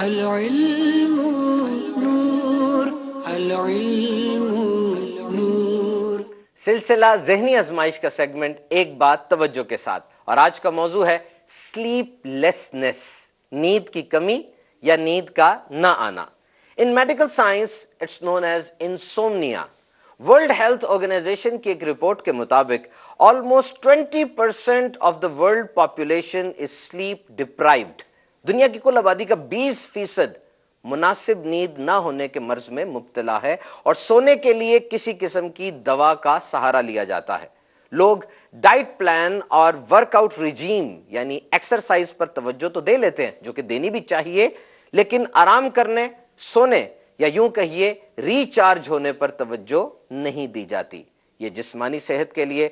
العلم نور، العلم نور۔ سلسلہ ذہنی آزمائش کا سیگمنٹ ایک بات توجہ کے ساتھ، اور آج کا موضوع ہے سلیپ لیسنس، نیند کی کمی یا نیند کا نہ آنا۔ In medical science it's known as insomnia. World Health Organization کی ایک رپورٹ کے مطابق almost 20% of the world population is sleep deprived. دنیا کی کل آبادی کا 20% مناسب نیند نہ ہونے کے مرض میں مبتلا ہے، اور سونے کے لیے کسی قسم کی دوا کا سہارا لیا جاتا ہے۔ لوگ ڈائٹ پلان اور ورک آؤٹ ریجیم یعنی ایکسرسائز پر توجہ تو دے لیتے ہیں، جو کہ دینی بھی چاہیے، لیکن آرام کرنے، سونے یا یوں کہیے ریچارج ہونے پر توجہ نہیں دی جاتی۔ یہ جسمانی صحت کے لیے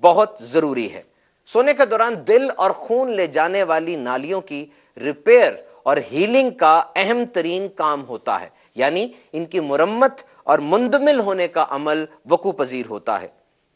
بہت ضروری ہے۔ سونے کے دوران دل اور خون لے جانے والی نالیوں کی ریپیئر اور ہیلنگ کا اہم ترین کام ہوتا ہے، یعنی ان کی مرمت اور مندمل ہونے کا عمل وقوع پذیر ہوتا ہے۔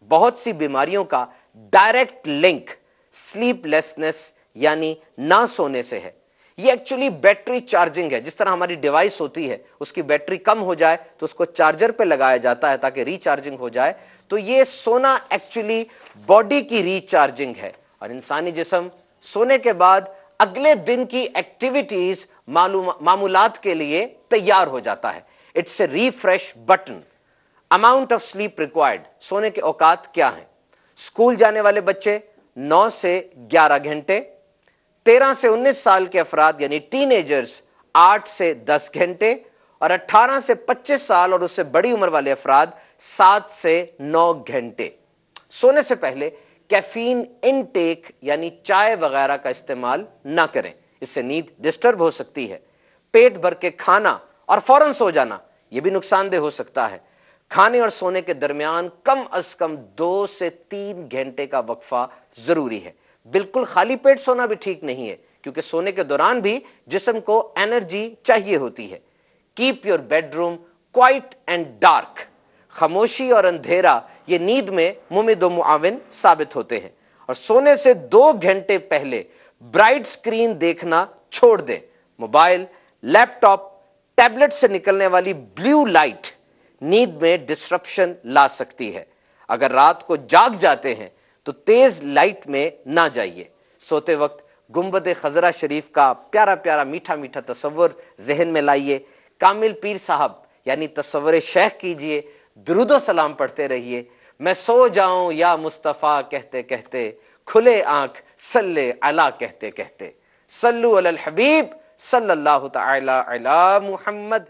بہت سی بیماریوں کا ڈائریکٹ لنک سلیپ لیسنس یعنی نہ سونے سے ہے۔ یہ ایکچولی بیٹری چارجنگ ہے۔ جس طرح ہماری ڈیوائس ہوتی ہے، اس کی بیٹری کم ہو جائے تو اس کو چارجر پہ لگایا جاتا ہے تاکہ ریچارجنگ ہو جائے، تو یہ سونا ایکچولی باڈی کی ریچارجنگ ہے، اور انسانی جسم سونے کے بعد اگلے دن کی ایکٹیویٹیز معمولات کے لیے تیار ہو جاتا ہے۔ It's a refresh button. Amount of sleep required, سونے کے اوقات کیا ہیں؟ اسکول جانے والے بچے 9 سے 11 گھنٹے، 13 سے 19 سال کے افراد یعنی ٹین ایجرز 8 سے 10 گھنٹے، اور 18 سے 25 سال اور اس سے بڑی عمر والے افراد 7 سے 9 گھنٹے۔ سونے سے پہلے کیفین انٹیک یعنی چائے وغیرہ کا استعمال نہ کریں، اس سے نیند ڈسٹرب ہو سکتی ہے۔ پیٹ بھر کے کھانا اور فوراً سو جانا یہ بھی نقصان دہ ہو سکتا ہے۔ کھانے اور سونے کے درمیان کم از کم 2 سے 3 گھنٹے کا وقفہ ضروری ہے۔ بالکل خالی پیٹ سونا بھی ٹھیک نہیں ہے، کیونکہ سونے کے دوران بھی جسم کو انرجی چاہیے ہوتی ہے۔ Keep your bedroom quiet and dark. خاموشی اور اندھیرا یہ نیند میں ممد و معاون ثابت ہوتے ہیں، اور سونے سے 2 گھنٹے پہلے برائٹ سکرین دیکھنا چھوڑ دیں۔ موبائل، لیپ ٹاپ، ٹیبلٹ سے نکلنے والی بلیو لائٹ نیند میں ڈسرپشن لا سکتی ہے۔ اگر رات کو جاگ جاتے ہیں تو تیز لائٹ میں نہ جائیے۔ سوتے وقت گنبد خضرا شریف کا پیارا پیارا میٹھا میٹھا تصور ذہن میں لائیے۔ کامل پیر صاحب یعنی تصور شیخ کیجئے، درود و سلام پڑھتے رہیے۔ میں سو جاؤں یا مصطفیٰ کہتے کہتے، کھلے آنکھ صلی علی کہتے کہتے۔ صلو علی الحبیب صلی اللہ تعالی علی محمد۔